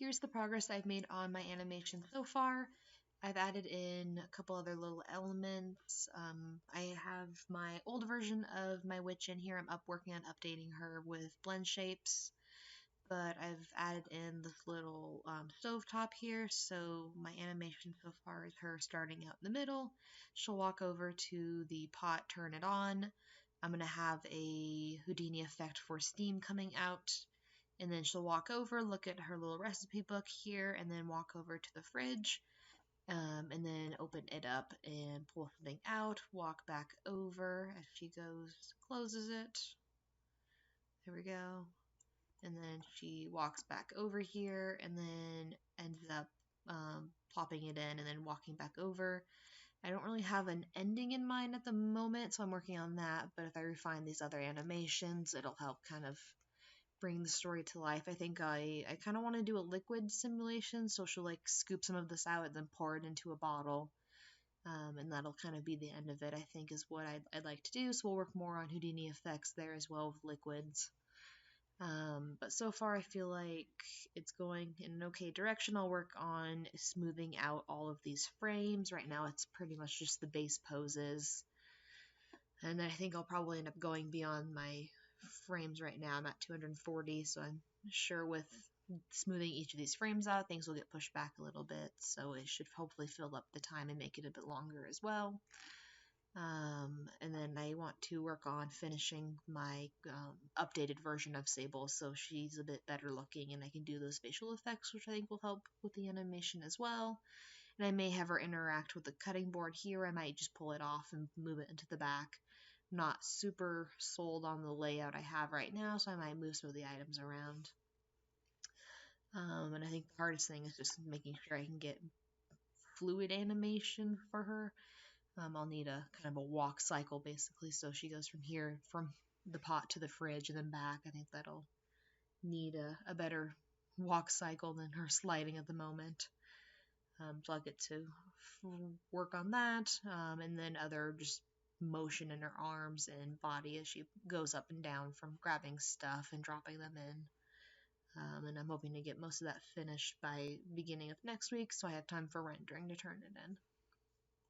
here's the progress I've made on my animation so far. I've added in a couple other little elements. I have my old version of my witch in here. I'm working on updating her with blend shapes, but I've added in this little stovetop here. So my animation so far is her starting out in the middle. She'll walk over to the pot, turn it on. I'm going to have a Houdini effect for steam coming out. And then she'll walk over, look at her little recipe book here, and then walk over to the fridge. And then open it up and pull something out, walk back over as she goes, closes it. There we go. And then she walks back over here and then ends up plopping it in and then walking back over. I don't really have an ending in mind at the moment, so I'm working on that, but if I refine these other animations, it'll help kind of bring the story to life. I think I kind of want to do a liquid simulation, so she'll like scoop some of this out and then pour it into a bottle, and that'll kind of be the end of it, I think, is what I'd like to do. So we'll work more on Houdini effects there as well with liquids. But so far I feel like it's going in an okay direction. I'll work on smoothing out all of these frames. Right now it's pretty much just the base poses, and then I think I'll probably end up going beyond my frames right now. I'm at 240, so I'm sure with smoothing each of these frames out, things will get pushed back a little bit, so it should hopefully fill up the time and make it a bit longer as well. And then I want to work on finishing my updated version of Sable, so she's a bit better looking and I can do those facial effects, which I think will help with the animation as well. And I may have her interact with the cutting board here. I might just pull it off and move it into the back. Not super sold on the layout I have right now, so I might move some of the items around. And I think the hardest thing is just making sure I can get fluid animation for her. I'll need a kind of a walk cycle basically, so she goes from here, from the pot to the fridge and then back. I think that'll need a better walk cycle than her sliding at the moment. So I'll get to work on that, and then other just motion in her arms and body as she goes up and down from grabbing stuff and dropping them in. And I'm hoping to get most of that finished by beginning of next week, so I have time for rendering to turn it in.